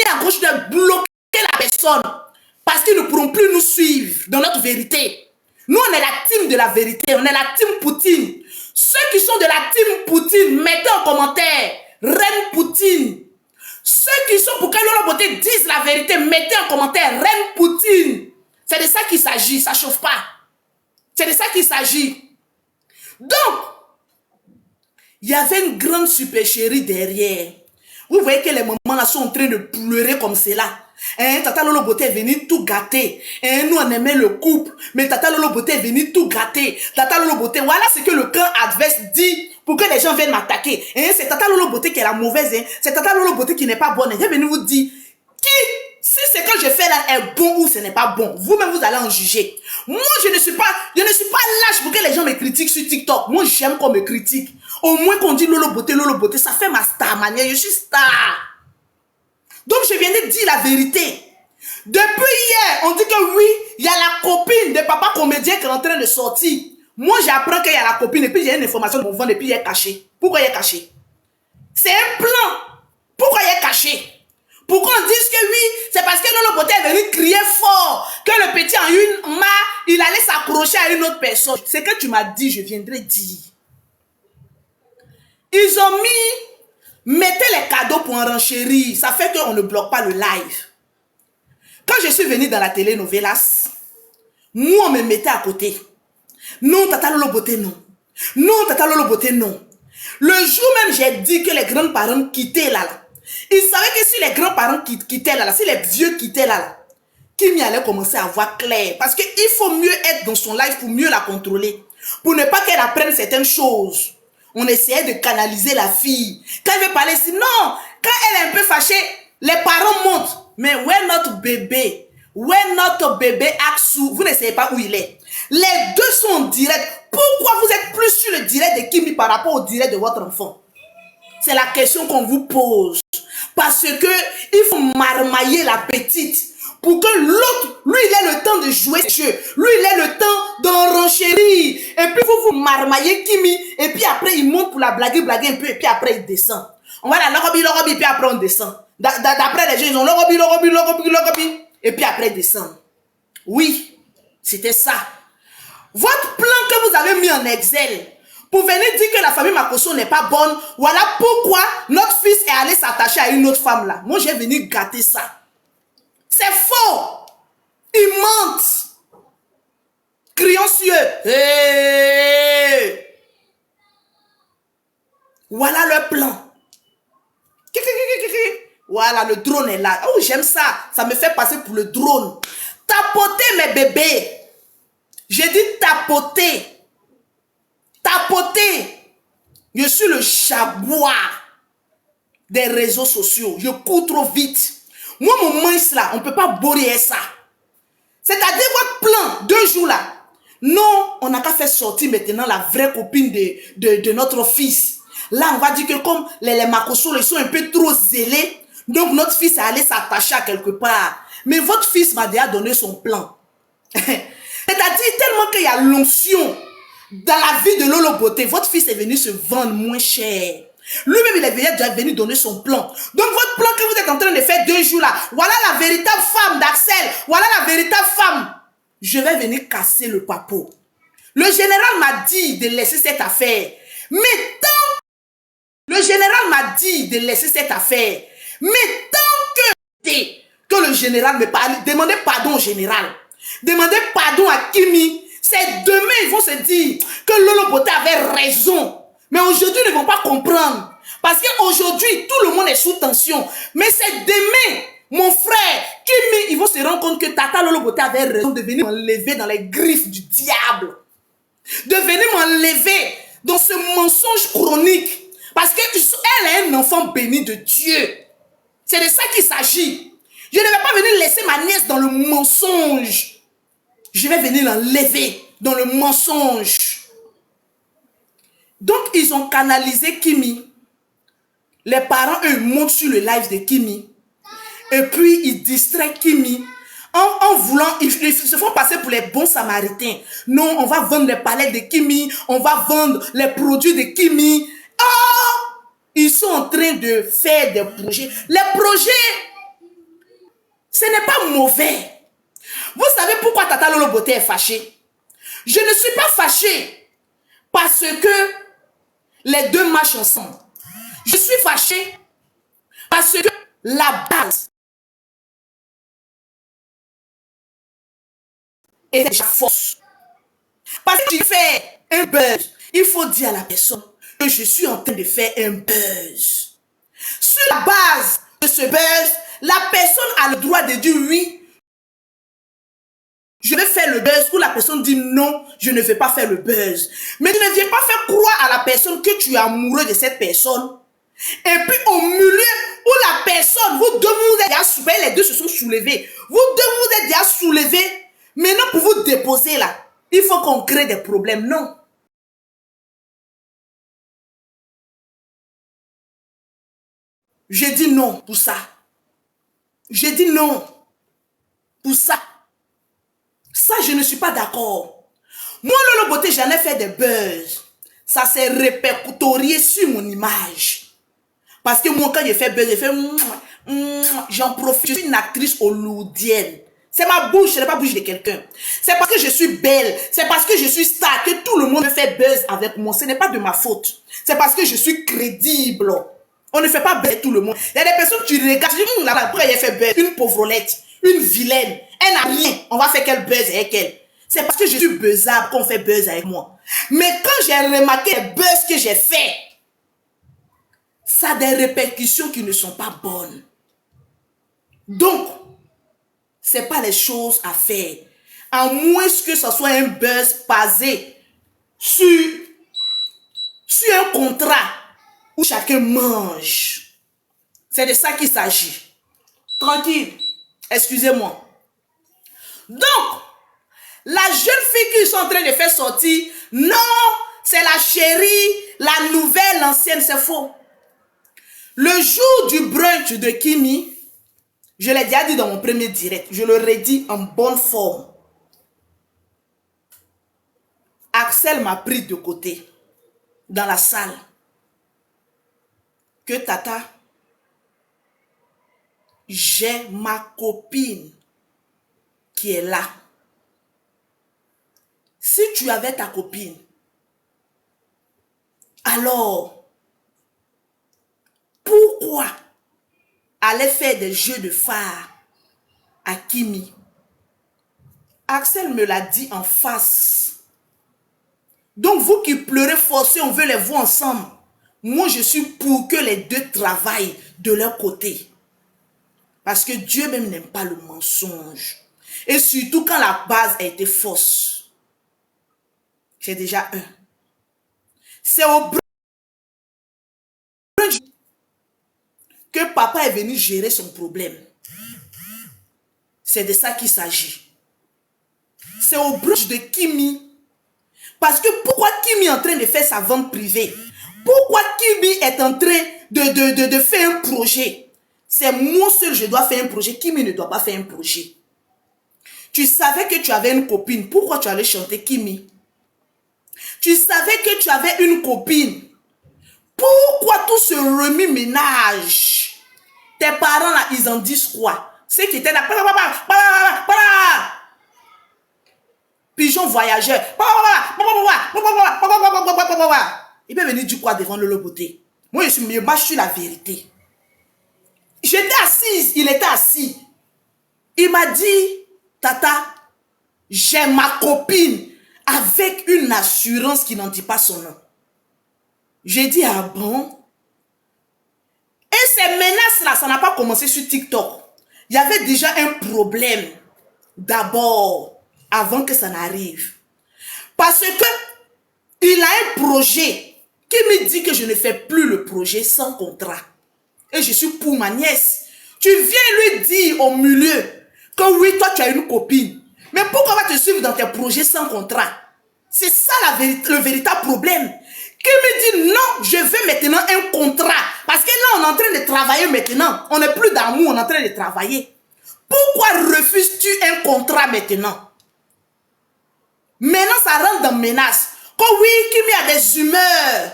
à gauche de bloquer la personne parce qu'ils ne pourront plus nous suivre dans notre vérité. Nous, on est la team de la vérité. On est la team Poutine. Ceux qui sont de la team Poutine, mettez en commentaire Reine Poutine. Ceux qui sont pour que Lolo Beauté dise la vérité, mettez en commentaire Reine Poutine. C'est de ça qu'il s'agit. Ça ne chauffe pas. C'est de ça qu'il s'agit. Donc, il y avait une grande supercherie derrière. Vous voyez que les mamans là sont en train de pleurer comme cela. Hein, Tata Lolo Beauté est venue tout gâter. Hein, nous on aimait le couple, mais Tata Lolo Beauté est venue tout gâter. Tata Lolo Beauté, voilà ce que le camp adverse dit pour que les gens viennent m'attaquer. Hein, c'est Tata Lolo Beauté qui est la mauvaise. Hein, c'est Tata Lolo Beauté qui n'est pas bonne. Elle est venue vous dire si ce que je fais là est bon ou ce n'est pas bon. Vous-même vous allez en juger. Moi je ne suis pas lâche pour que les gens me critiquent sur TikTok. Moi j'aime qu'on me critique. Au moins qu'on dit Lolo Beauté, ça fait ma star manière. Je suis star. Donc je viens de dire la vérité. Depuis hier, on dit que oui, il y a la copine de papa comédien qui est en train de sortir. Moi j'apprends qu'il y a la copine et puis j'ai une information de mon ventre et puis il est caché. Pourquoi il est caché? C'est un plan. Pourquoi il est caché? Pourquoi on dit que oui, c'est parce que Lolo Beauté est venu crier fort, que le petit a eu une main, il allait s'accrocher à une autre personne. C'est que tu m'as dit, je viendrai dire. Ils ont mettez les cadeaux pour enchérir. Ça fait qu'on ne bloque pas le live. Quand je suis venue dans la télé-novelas, nous on me mettait à côté. Non, Tata Lolo Beauté, non. Non, Tata Lolo Beauté, non. Le jour même, j'ai dit que les grands-parents quittaient là. Ils savaient que si les grands-parents quittaient là, si les vieux quittaient là, Kimi allait commencer à voir clair. Parce qu'il faut mieux être dans son live pour mieux la contrôler. Pour ne pas qu'elle apprenne certaines choses. On essayait de canaliser la fille. Quand elle veut parler, sinon, quand elle est un peu fâchée, les parents montent. Mais où est notre bébé? Où est notre bébé Aksu? Vous ne savez pas où il est. Les deux sont en direct. Pourquoi vous êtes plus sur le direct de Kimi par rapport au direct de votre enfant? C'est la question qu'on vous pose. Parce que il faut marmailler la petite pour que l'autre, lui, il ait le temps de jouer ce jeu. Lui, il ait le temps d'en renchérir. Et puis, vous marmaillez Kimi. Et puis après, il monte pour la blaguer un peu. Et puis après, il descend. On va la lorobi, puis après, on descend. D'après les gens, ils ont lorobi. Et puis après, ils descendent. Oui, c'était ça. Votre plan que vous avez mis en Excel pour venir dire que la famille Makosso n'est pas bonne, voilà pourquoi notre fils est allé s'attacher à une autre femme là. Moi, j'ai venu gâter ça. C'est faux. Ils mentent. Crions sur eux. Hey. Voilà le plan. Voilà, le drone est là. Oh, j'aime ça. Ça me fait passer pour le drone. Tapotez mes bébés. J'ai dit tapoter. Tapoter. Je suis le jaguar des réseaux sociaux. Je cours trop vite. Moi, mon mince là, on ne peut pas bourrer ça. C'est-à-dire votre plan, 2 jours là. Non, on n'a qu'à faire sortir maintenant la vraie copine de notre fils. Là, on va dire que comme les Makosso, ils sont un peu trop zélés. Donc, notre fils est allé s'attacher à quelque part. Mais votre fils m'a déjà donné son plan. C'est-à-dire tellement qu'il y a l'onction dans la vie de Lolo Beauté. Votre fils est venu se vendre moins cher. Lui-même, il est déjà venu donner son plan. Donc, votre plan que vous êtes en train de faire 2 jours là, voilà la véritable femme d'Axel. Voilà la véritable femme. Je vais venir casser le papeau. Le général m'a dit de laisser cette affaire. Mais tant le général m'a dit de laisser cette affaire. Mais tant que le général me parle, demandez pardon au général. Demandez pardon à Kimi. C'est demain, ils vont se dire que Lolo Beauté avait raison. Mais aujourd'hui, ils ne vont pas comprendre. Parce qu'aujourd'hui, tout le monde est sous tension. Mais c'est demain, mon frère, Kimi, ils vont se rendre compte que Tata Lolo Beauté avait raison de venir m'enlever dans les griffes du diable. De venir m'enlever dans ce mensonge chronique. Parce qu'elle est un enfant béni de Dieu. C'est de ça qu'il s'agit. Je ne vais pas venir laisser ma nièce dans le mensonge. Je vais venir l'enlever dans le mensonge. Donc, ils ont canalisé Kimi. Les parents, eux, montent sur le live de Kimi. Et puis, ils distraient Kimi. En voulant, ils se font passer pour les bons samaritains. Non, on va vendre les palettes de Kimi. On va vendre les produits de Kimi. Oh! Ils sont en train de faire des projets. Les projets Ce n'est pas mauvais. Vous savez pourquoi Tata Lolo Beauté est fâchée? Je ne suis pas fâchée parce que les deux marchent ensemble. Je suis fâchée parce que la base est déjà fausse. Parce que tu fais un buzz, il faut dire à la personne que je suis en train de faire un buzz. Sur la base de ce buzz, la personne a le droit de dire oui, je vais faire le buzz, ou la personne dit non, je ne vais pas faire le buzz. Mais tu ne viens pas faire croire à la personne que tu es amoureux de cette personne. Et puis au milieu où la personne, vous deux vous êtes déjà soulevés, les deux se sont soulevés. Vous deux vous êtes déjà soulevés. Maintenant pour vous déposer là, il faut qu'on crée des problèmes. Non. J'ai dit non pour ça. J'ai dit non pour ça. Ça, je ne suis pas d'accord. Moi, Lolo Beauté, j'en ai fait des buzz. Ça s'est répertorié sur mon image. Parce que moi, quand j'ai fait buzz, j'ai fait... j'en profite. Je suis une actrice hollywoodienne. C'est ma bouche, ce n'est pas la bouche de quelqu'un. C'est parce que je suis belle, c'est parce que je suis star que tout le monde me fait buzz avec moi. Ce n'est pas de ma faute. C'est parce que je suis crédible. On ne fait pas buzz tout le monde. Il y a des personnes que tu regardes, tu dis, là-bas, après, elle fait buzz. Une pauvrolette, une vilaine. Elle n'a rien. On va faire quel buzz avec elle? C'est parce que je suis buzzable qu'on fait buzz avec moi. Mais quand j'ai remarqué les buzz que j'ai fait, ça a des répercussions qui ne sont pas bonnes. Donc, ce n'est pas les choses à faire. À moins que ce soit un buzz basé sur un contrat où chacun mange. C'est de ça qu'il s'agit. Tranquille. Excusez-moi. Donc, la jeune fille qu'ils sont en train de faire sortir, non, c'est la chérie, la nouvelle, l'ancienne, c'est faux. Le jour du brunch de Kimi, je l'ai déjà dit dans mon premier direct, je le redis en bonne forme. Axel m'a pris de côté, dans la salle, que Tata, j'ai ma copine qui est là. Si tu avais ta copine, alors, pourquoi aller faire des jeux de phare à Kimi? Axel me l'a dit en face. Donc vous qui pleurez forcé, on veut les voir ensemble. Moi, je suis pour que les deux travaillent de leur côté. Parce que Dieu même n'aime pas le mensonge. Et surtout quand la base a été fausse. C'est déjà un. C'est au brunch que papa est venu gérer son problème. C'est de ça qu'il s'agit. C'est au brunch de Kimi. Parce que pourquoi Kimi est en train de faire sa vente privée? Pourquoi Kimi est en train de faire un projet? C'est moi seul, je dois faire un projet. Kimi ne doit pas faire un projet. Tu savais que tu avais une copine. Pourquoi tu allais chanter Kimi? Tu savais que tu avais une copine. Pourquoi tout ce remue-ménage? Tes parents là, ils en disent quoi? Ceux qui étaient là. Pigeon voyageur. Il peut venir dire quoi devant Lolo Beauté? Moi, je marche sur la vérité. J'étais assise, il était assis. Il m'a dit, Tata, j'ai ma copine avec une assurance qui n'en dit pas son nom. J'ai dit, ah bon? Et ces menaces-là, ça n'a pas commencé sur TikTok. Il y avait déjà un problème d'abord, avant que ça n'arrive. Parce que il a un projet qui me dit que je ne fais plus le projet sans contrat. Et je suis pour ma nièce. Tu viens lui dire au milieu que oui, toi tu as une copine. Mais pourquoi va te suivre dans tes projets sans contrat? C'est ça le véritable problème. Qui me dit non, je veux maintenant un contrat. Parce que là, on est en train de travailler maintenant. On n'est plus d'amour, on est en train de travailler. Pourquoi refuses-tu un contrat maintenant? Maintenant, ça rentre dans menace. Que oui, Kimi a des humeurs.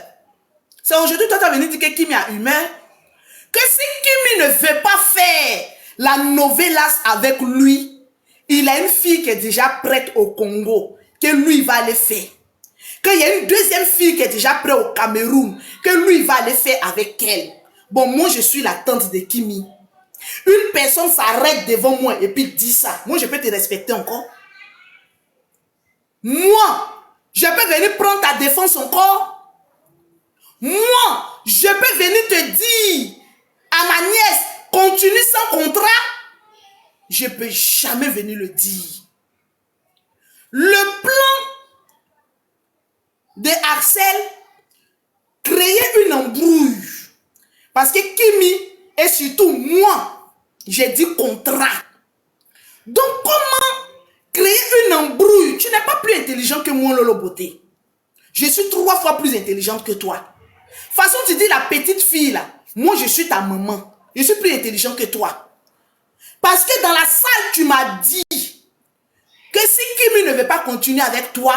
C'est aujourd'hui, toi, tu as venu dire que Kimi a humeur. Que si Kimi ne veut pas faire la novelas avec lui, il a une fille qui est déjà prête au Congo, que lui va aller faire. Qu'il y a une deuxième fille qui est déjà prête au Cameroun, que lui va aller faire avec elle. Bon, moi, je suis la tante de Kimi. Une personne s'arrête devant moi et puis dit ça. Moi, je peux te respecter encore. Moi, je peux venir prendre ta défense encore. Moi, je peux venir te dire à ma nièce, continue sans contrat. Je ne peux jamais venir le dire. Le plan de Axel, créer une embrouille. Parce que Kimi et surtout moi, j'ai dit contrat. Donc comment créer une embrouille? Tu n'es pas plus intelligent que moi, Lolo Beauté. Je suis 3 fois plus intelligente que toi. De toute façon, tu dis la petite fille là, moi je suis ta maman. Je suis plus intelligent que toi. Parce que dans la salle, tu m'as dit que si Kimi ne veut pas continuer avec toi,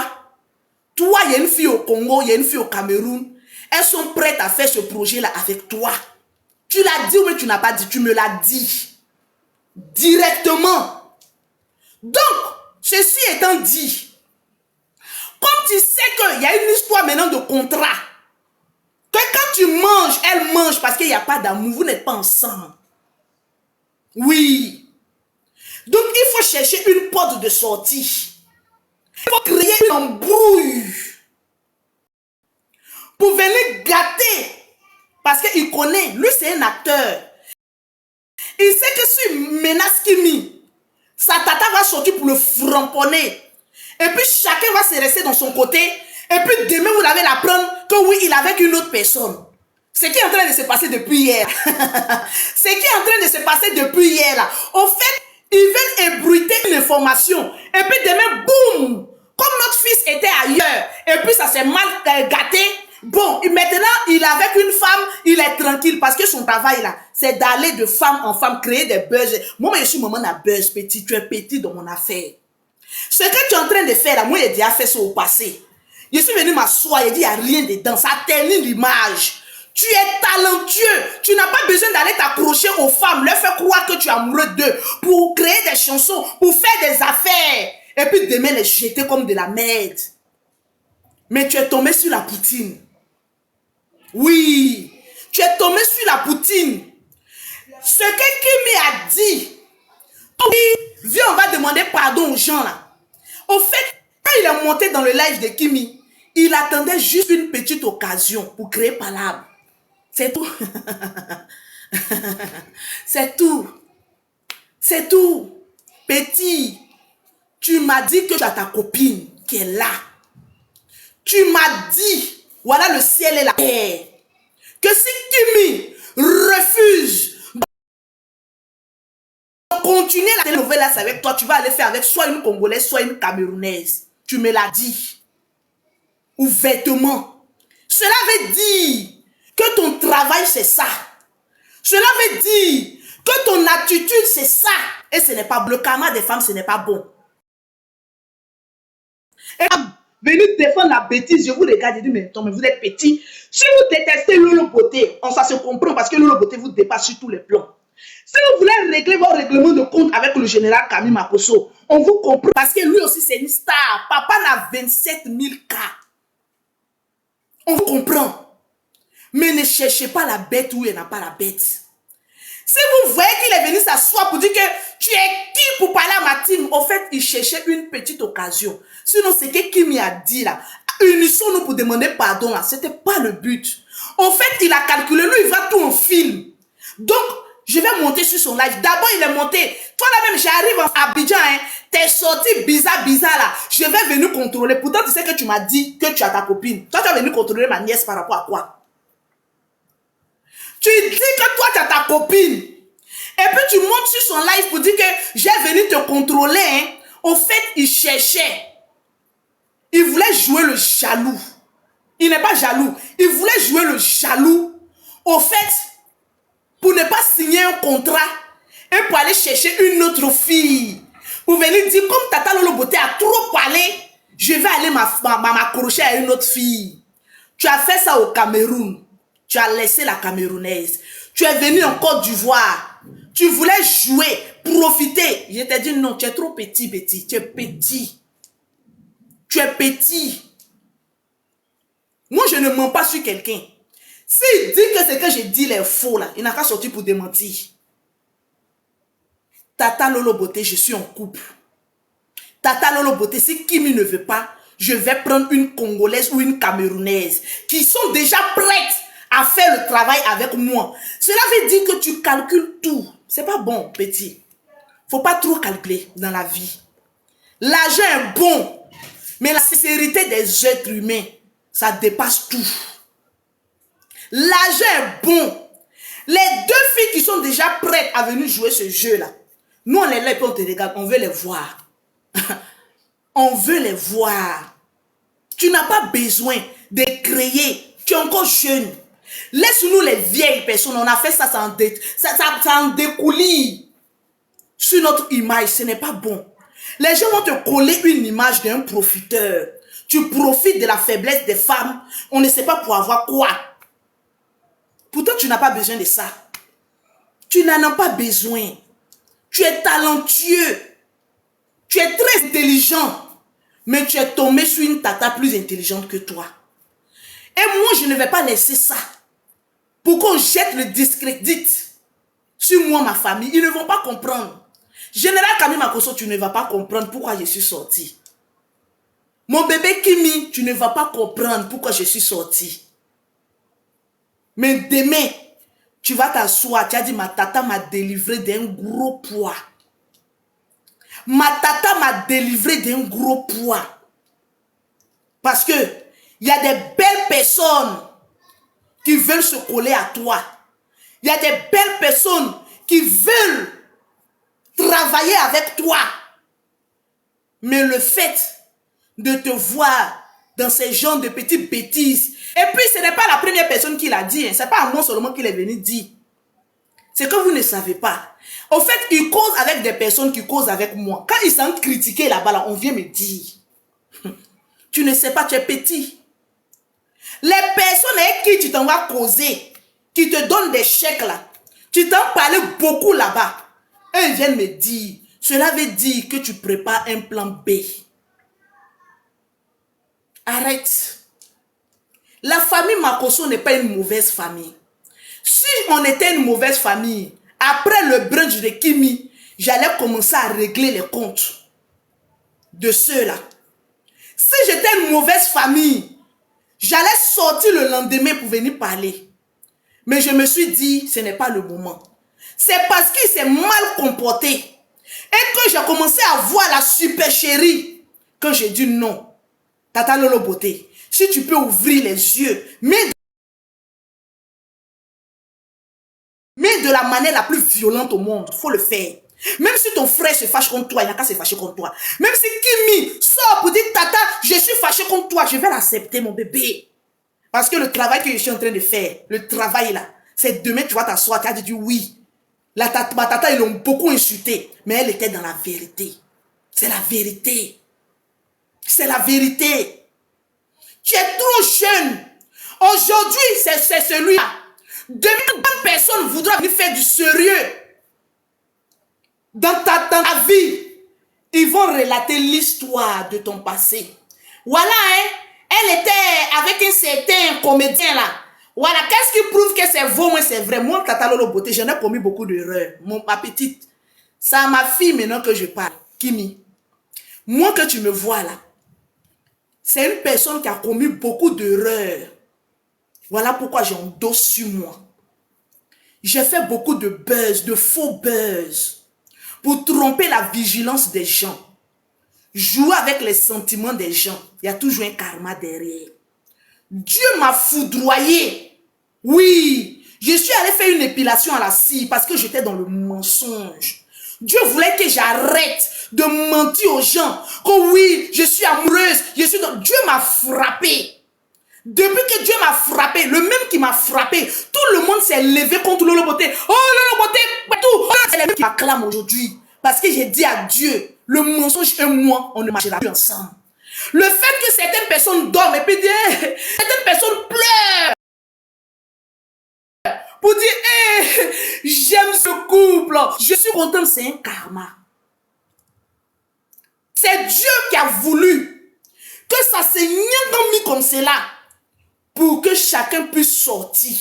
toi, il y a une fille au Congo, il y a une fille au Cameroun, elles sont prêtes à faire ce projet-là avec toi. Tu l'as dit ou mais tu n'as pas dit, tu me l'as dit. Directement. Donc, ceci étant dit, comme tu sais qu'il y a une histoire maintenant de contrat, que quand tu manges, elle mange parce qu'il n'y a pas d'amour, vous n'êtes pas ensemble. Oui. Donc, il faut chercher une porte de sortie. Il faut créer une embrouille pour venir gâter. Parce qu'il connaît, lui c'est un acteur. Il sait que si il menace Kimi, sa tata va sortir pour le framponner. Et puis chacun va se rester dans son côté. Et puis demain vous allez l'apprendre que oui, il est avec une autre personne. Ce qui est en train de se passer depuis hier. Ce qui est en train de se passer depuis hier là. Au fait, ils veulent ébruiter une information. Et puis demain, boum! Comme notre fils était ailleurs. Et puis ça s'est mal gâté. Bon, maintenant, il est avec une femme, il est tranquille parce que son travail là, c'est d'aller de femme en femme, créer des buzz. Moi, je suis maman à buzz, petit, tu es petit dans mon affaire. Ce que tu es en train de faire là, moi, j'ai déjà fait ça au passé. Je suis venu m'asseoir, il dit, il n'y a rien dedans, ça ternit l'image. Tu es talentueux, tu n'as pas besoin d'aller t'accrocher aux femmes, leur faire croire que tu es amoureux d'eux, pour créer des chansons, pour faire des affaires. Et puis demain, les jeter comme de la merde. Mais tu es tombé sur la poutine. Oui, tu es tombé sur la poutine. Ce que Kimi a dit, oui, viens, on va demander pardon aux gens là. Au fait, quand il est monté dans le live de Kimi, il attendait juste une petite occasion pour créer palabre. C'est tout. C'est tout. C'est tout. Petit, tu m'as dit que tu as ta copine qui est là. Tu m'as dit, voilà le ciel et la terre, que si Kimi refuse de continuer la télénovela avec toi, tu vas aller faire avec soit une Congolaise, soit une Camerounaise. Tu me l'as dit. Ouvertement. Cela veut dire que ton travail, c'est ça. Cela veut dire que ton attitude, c'est ça. Et ce n'est pas bon. Le karma des femmes, ce n'est pas bon. Et venir défendre la bêtise, je vous regarde et dis, mais vous êtes petit. Si vous détestez Lolo Beauté, ça se comprend parce que Lolo Beauté vous dépasse sur tous les plans. Si vous voulez régler vos règlements de compte avec le général Camille Makosso, on vous comprend parce que lui aussi c'est une star. Papa n'a 27 000 cas. On vous comprend. Mais ne cherchez pas la bête où il n'y a pas la bête. Si vous voyez qu'il est venu s'asseoir pour dire que tu es qui pour parler à ma team, au fait, il cherchait une petite occasion. Sinon, c'est que Kimi a dit là, unissons-nous pour demander pardon là, c'était pas le but. Au fait, il a calculé, lui, il va tout en film. Donc, je vais monter sur son live. D'abord, il est monté. Toi là-même, j'arrive à Abidjan, hein. T'es sorti bizarre là. Je vais venir contrôler. Pourtant, tu sais que tu m'as dit que tu as ta copine. Toi, tu vas venir contrôler ma nièce par rapport à quoi? Tu dis que toi, tu as ta copine. Et puis, tu montes sur son live pour dire que j'ai venu te contrôler. Hein. Au fait, il cherchait. Il voulait jouer le jaloux. Il n'est pas jaloux. Il voulait jouer le jaloux. Au fait, pour ne pas signer un contrat et pour aller chercher une autre fille. Pour venir dire, comme Tata Lolo Beauté a trop parlé, je vais aller m'accrocher à une autre fille. Tu as fait ça au Cameroun. Tu as laissé la Camerounaise. Tu es venu en Côte d'Ivoire. Tu voulais jouer, profiter. Je t'ai dit non, tu es trop petit, Betty. Tu es petit. Tu es petit. Moi, je ne mens pas sur quelqu'un. S'il dit que ce que je dis est faux, là, il n'a qu'à sortir pour démentir. Tata Lolo Beauté, je suis en couple. Tata Lolo Beauté, si Kimi ne veut pas, je vais prendre une Congolaise ou une Camerounaise qui sont déjà prêtes à faire le travail avec moi. Cela veut dire que tu calcules tout. C'est pas bon, petit. Faut pas trop calculer dans la vie. L'argent est bon, mais la sincérité des êtres humains, ça dépasse tout. L'argent est bon. Les deux filles qui sont déjà prêtes à venir jouer ce jeu-là, nous on est là et puis on te regarde, on veut les voir. On veut les voir. Tu n'as pas besoin de créer. Tu es encore jeune. Laisse-nous les vieilles personnes. On a fait ça, ça en découlit sur notre image. Ce n'est pas bon. Les gens vont te coller une image d'un profiteur. Tu profites de la faiblesse des femmes. On ne sait pas pour avoir quoi. Pourtant, tu n'as pas besoin de ça. Tu n'en as pas besoin. Tu es talentueux. Tu es très intelligent. Mais tu es tombé sur une tata plus intelligente que toi. Et moi, je ne vais pas laisser ça. Pour qu'on jette le discrédit sur moi, ma famille. Ils ne vont pas comprendre. Général Camille Makosso, tu ne vas pas comprendre pourquoi je suis sorti. Mon bébé Kimi, tu ne vas pas comprendre pourquoi je suis sorti. Mais demain, tu vas t'asseoir. Tu as dit, ma tata m'a délivré d'un gros poids. Ma tata m'a délivré d'un gros poids. Parce que il y a des belles personnes qui veulent se coller à toi. Il y a des belles personnes qui veulent travailler avec toi. Mais le fait de te voir dans ces genres de petites bêtises, et puis ce n'est pas la première personne qui l'a dit, hein. Ce n'est pas à moi seulement qu'il est venu dire. C'est que vous ne savez pas. Au fait, il cause avec des personnes qui causent avec moi. Quand ils sont critiqués là-bas, là, on vient me dire. Tu ne sais pas, tu es petit. Les personnes avec qui tu t'en vas causer, qui te donnent des chèques là, tu t'en parlais beaucoup là-bas. Et ils viennent me dire, cela veut dire que tu prépares un plan B. Arrête. La famille Makosso n'est pas une mauvaise famille. Si on était une mauvaise famille, après le brunch de Kimi, j'allais commencer à régler les comptes de ceux-là. Si j'étais une mauvaise famille, j'allais sortir le lendemain pour venir parler. Mais je me suis dit, ce n'est pas le moment. C'est parce qu'il s'est mal comporté. Et que j'ai commencé à voir la super chérie, que j'ai dit non. Tata Lolo Beauté, si tu peux ouvrir les yeux, mais de la manière la plus violente au monde, il faut le faire. Même si ton frère se fâche contre toi, il n'a qu'à se fâcher contre toi. Même si Kimi sort pour dire, tata, je suis fâché contre toi, je vais l'accepter, mon bébé. Parce que le travail que je suis en train de faire, le travail là, c'est demain tu vas t'asseoir, tu as dit oui. Ma tata, ils l'ont beaucoup insulté, mais elle était dans la vérité. C'est la vérité. C'est la vérité. Tu es trop jeune. Aujourd'hui, c'est celui-là. Demain, bonne personne voudra venir faire du sérieux dans ta vie. Ils vont relater l'histoire de ton passé. Voilà, hein, elle était avec un certain comédien là. Voilà, qu'est-ce qui prouve que c'est vrai, moi c'est vrai. Moi, Tata Lolo Beauté, j'en ai commis beaucoup d'erreurs. Ma petite, c'est à ma fille maintenant que je parle, Kimi. Moi que tu me vois là, c'est une personne qui a commis beaucoup d'erreurs. Voilà pourquoi j'endosse sur moi. J'ai fait beaucoup de buzz, de faux buzz, pour tromper la vigilance des gens. Jouer avec les sentiments des gens. Il y a toujours un karma derrière. Dieu m'a foudroyé. Oui, je suis allé faire une épilation à la cire parce que j'étais dans le mensonge. Dieu voulait que j'arrête de mentir aux gens. Que oui, je suis amoureuse. Dieu m'a frappé. Depuis que Dieu m'a frappé, le même qui m'a frappé, tout le monde s'est levé contre Lolo Beauté. Oh, Lolo Beauté, tout. C'est les mêmes qui m'acclament aujourd'hui. Parce que j'ai dit à Dieu, le mensonge et moi, on ne marchera plus ensemble. Le fait que certaines personnes dorment et puis certaines personnes pleurent pour dire, hey, j'aime ce couple, je suis contente, c'est un karma. C'est Dieu qui a voulu que ça se mis comme cela pour que chacun puisse sortir.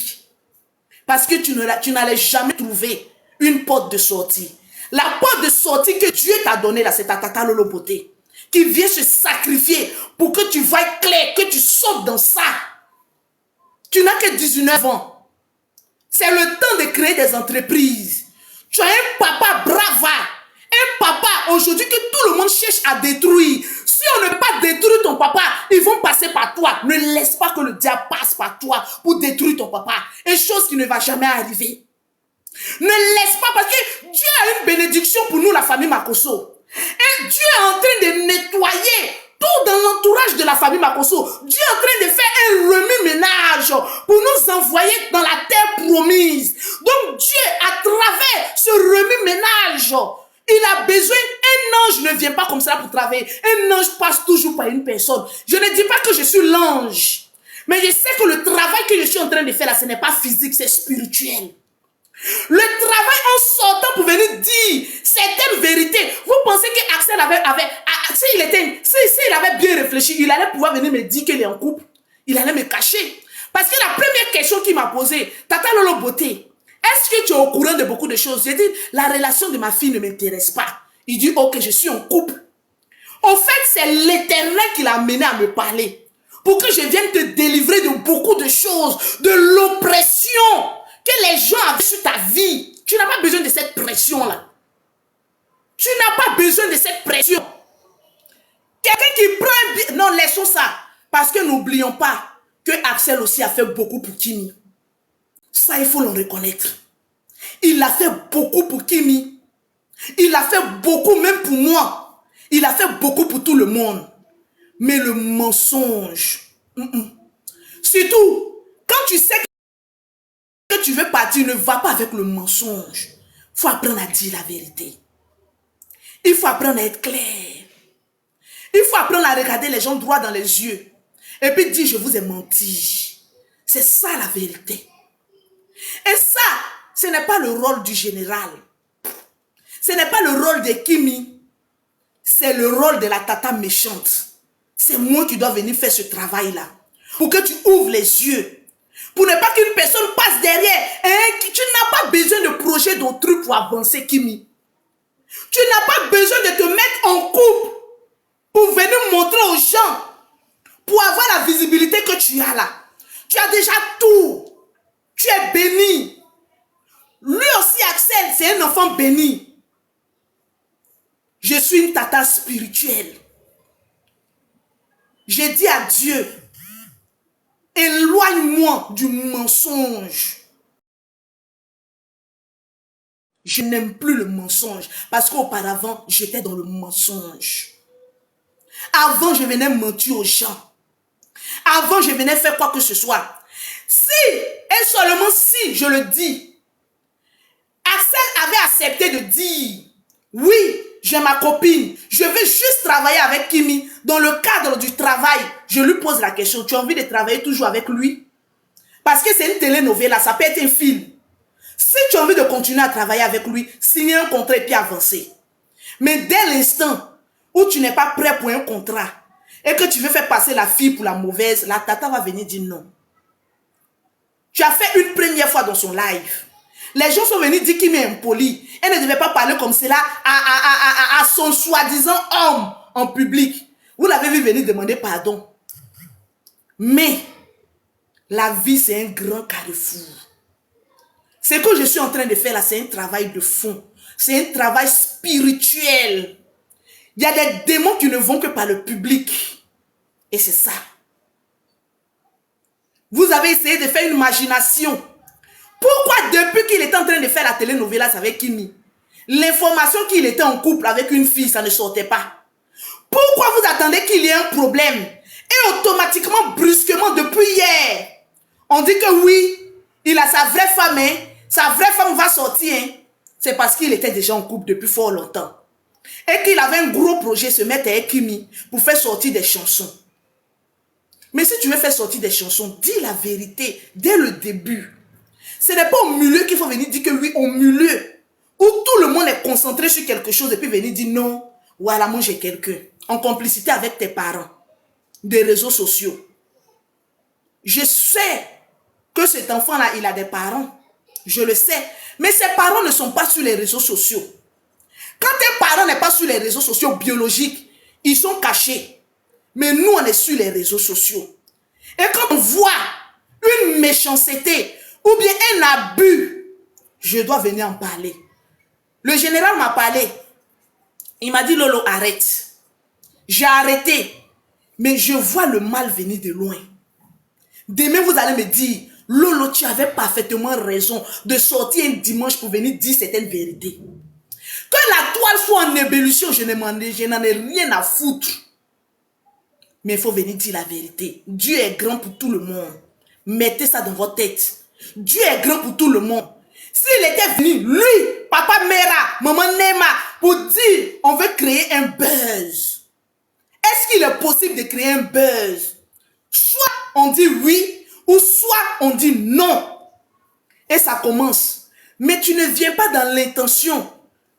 Parce que tu n'allais jamais trouver une porte de sortie. La porte de sortie que Dieu t'a donnée là, c'est ta tata Lolo Beauté qui vient se sacrifier pour que tu voies clair, que tu sautes dans ça. Tu n'as que 19 ans. C'est le temps de créer des entreprises. Tu as un papa bravard. Un papa aujourd'hui que tout le monde cherche à détruire. Si on ne peut pas détruire ton papa, ils vont passer par toi. Ne laisse pas que le diable passe par toi pour détruire ton papa. Une chose qui ne va jamais arriver. Ne laisse pas, parce que Dieu a une bénédiction pour nous, la famille Makosso. Et Dieu est en train de nettoyer tout dans l'entourage de la famille Makosso. Dieu est en train de faire un remue-ménage pour nous envoyer dans la terre promise. Donc Dieu, à travers ce remue-ménage, il a besoin, un ange ne vient pas comme ça pour travailler. Un ange passe toujours par une personne. Je ne dis pas que je suis l'ange. Mais je sais que le travail que je suis en train de faire là, ce n'est pas physique, c'est spirituel. Le travail en sortant pour venir dire certaines vérités. Vous pensez qu'Axel s'il avait bien réfléchi, il allait pouvoir venir me dire qu'il est en couple. Il allait me cacher. Parce que la première question qu'il m'a posée, Tata Lolo Beauté, est-ce que tu es au courant de beaucoup de choses? J'ai dit, la relation de ma fille ne m'intéresse pas. Il dit, ok, je suis en couple. En fait, c'est l'Éternel qui l'a amené à me parler. Pour que je vienne te délivrer de beaucoup de choses, de l'oppression que les gens avaient sur ta vie. Tu n'as pas besoin de cette pression-là. Tu n'as pas besoin de cette pression. Quelqu'un qui prend... Non, laissons ça. Parce que n'oublions pas que Axel aussi a fait beaucoup pour Kimi. Ça, il faut le reconnaître. Il a fait beaucoup pour Kimi. Il a fait beaucoup même pour moi. Il a fait beaucoup pour tout le monde. Mais le mensonge... Surtout, quand tu sais que tu veux partir, ne va pas avec le mensonge. Il faut apprendre à dire la vérité. Il faut apprendre à être clair. Il faut apprendre à regarder les gens droit dans les yeux. Et puis dire, je vous ai menti. C'est ça la vérité. Et ça, ce n'est pas le rôle du général. Ce n'est pas le rôle de Kimi. C'est le rôle de la tata méchante. C'est moi qui dois venir faire ce travail-là. Pour que tu ouvres les yeux. Pour ne pas qu'une personne passe derrière. Tu n'as pas besoin de projet d'autrui pour avancer, Kimi. Tu n'as pas besoin de te mettre en couple pour venir montrer aux gens, pour avoir la visibilité que tu as là. Tu as déjà tout. Tu es béni. Lui aussi, Axel, c'est un enfant béni. Je suis une tata spirituelle. J'ai dit à Dieu, éloigne-moi du mensonge. Je n'aime plus le mensonge parce qu'auparavant, j'étais dans le mensonge. Avant, je venais mentir aux gens. Avant, je venais faire quoi que ce soit. Si, et seulement si, je le dis, Axel avait accepté de dire, oui, j'ai ma copine, je veux juste travailler avec Kimi. Dans le cadre du travail, je lui pose la question, tu as envie de travailler toujours avec lui? Parce que c'est une telenovela, ça peut être un film. Si tu as envie de continuer à travailler avec lui, signez un contrat et puis avancer. Mais dès l'instant où tu n'es pas prêt pour un contrat et que tu veux faire passer la fille pour la mauvaise, la tata va venir dire non. Tu as fait une première fois dans son live. Les gens sont venus dire qu'il m'est impoli. Elle ne devait pas parler comme cela à son soi-disant homme en public. Vous l'avez vu venir demander pardon. Mais la vie, c'est un grand carrefour. Ce que je suis en train de faire là, c'est un travail de fond. C'est un travail spirituel. Il y a des démons qui ne vont que par le public. Et c'est ça. Vous avez essayé de faire une imagination. Pourquoi depuis qu'il était en train de faire la telenovela avec Kimi, l'information qu'il était en couple avec une fille, ça ne sortait pas? Pourquoi vous attendez qu'il y ait un problème? Et automatiquement, brusquement, depuis hier, on dit que oui, il a sa vraie femme, hein? Sa vraie femme va sortir. Hein? C'est parce qu'il était déjà en couple depuis fort longtemps. Et qu'il avait un gros projet, se mettre avec Kimi, pour faire sortir des chansons. Mais si tu veux faire sortir des chansons, dis la vérité dès le début. Ce n'est pas au milieu qu'il faut venir dire que oui, au milieu. monde est concentré sur quelque chose et puis venir dire non, voilà, moi j'ai quelqu'un. En complicité avec tes parents, des réseaux sociaux. Je sais que cet enfant-là, il a des parents. Je le sais. Mais ses parents ne sont pas sur les réseaux sociaux. Quand tes parents n'est pas sur les réseaux sociaux biologiques, ils sont cachés. Mais nous, on est sur les réseaux sociaux. Et quand on voit une méchanceté ou bien un abus, je dois venir en parler. Le général m'a parlé. Il m'a dit, Lolo, arrête. J'ai arrêté. Mais je vois le mal venir de loin. Demain, vous allez me dire, Lolo, tu avais parfaitement raison de sortir un dimanche pour venir dire certaines vérités. Que la toile soit en ébullition, je n'en ai rien à foutre. Mais il faut venir dire la vérité. Dieu est grand pour tout le monde. Mettez ça dans votre tête. Dieu est grand pour tout le monde. S'il était venu, lui, papa Mera, maman Nema, pour dire, on veut créer un buzz. Est-ce qu'il est possible de créer un buzz? Soit on dit oui, ou soit on dit non. Et ça commence. Mais tu ne viens pas dans l'intention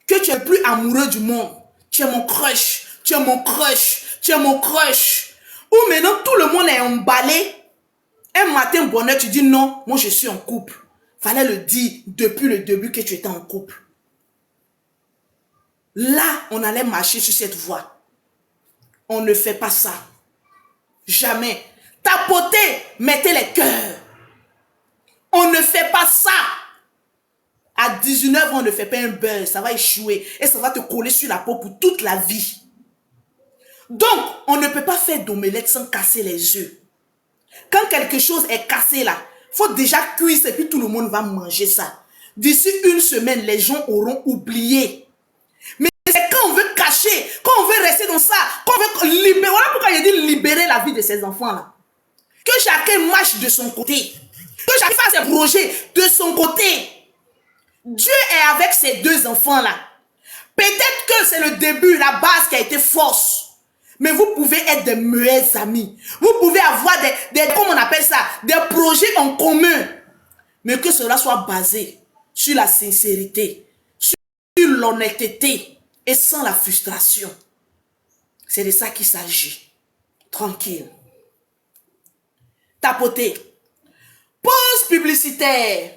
que tu es plus amoureux du monde. Tu es mon crush, tu es mon crush, tu es mon crush. Ou maintenant tout le monde est emballé. Un matin bonheur, tu dis non, moi je suis en couple. Fallait le dire depuis le début que tu étais en couple. Là, on allait marcher sur cette voie. On ne fait pas ça. Jamais. Tapoter, mettez les cœurs. On ne fait pas ça. À 19 ans, on ne fait pas un buzz. Ça va échouer. Et ça va te coller sur la peau pour toute la vie. Donc, on ne peut pas faire d'omelette sans casser les œufs. Quand quelque chose est cassé là, il faut déjà cuire et puis tout le monde va manger ça. D'ici une semaine, les gens auront oublié. Mais c'est quand on veut cacher, quand on veut rester dans ça, quand on veut libérer. Voilà pourquoi il dit libérer la vie de ces enfants-là. Que chacun marche de son côté. Que chacun fasse ses projets de son côté. Dieu est avec ces deux enfants-là. Peut-être que c'est le début, la base qui a été force. Mais vous pouvez être des meilleurs amis. Vous pouvez avoir comment on appelle ça, des projets en commun. Mais que cela soit basé sur la sincérité, sur l'honnêteté et sans la frustration. C'est de ça qu'il s'agit. Tranquille. Tapoter. Pause publicitaire.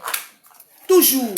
Toujours.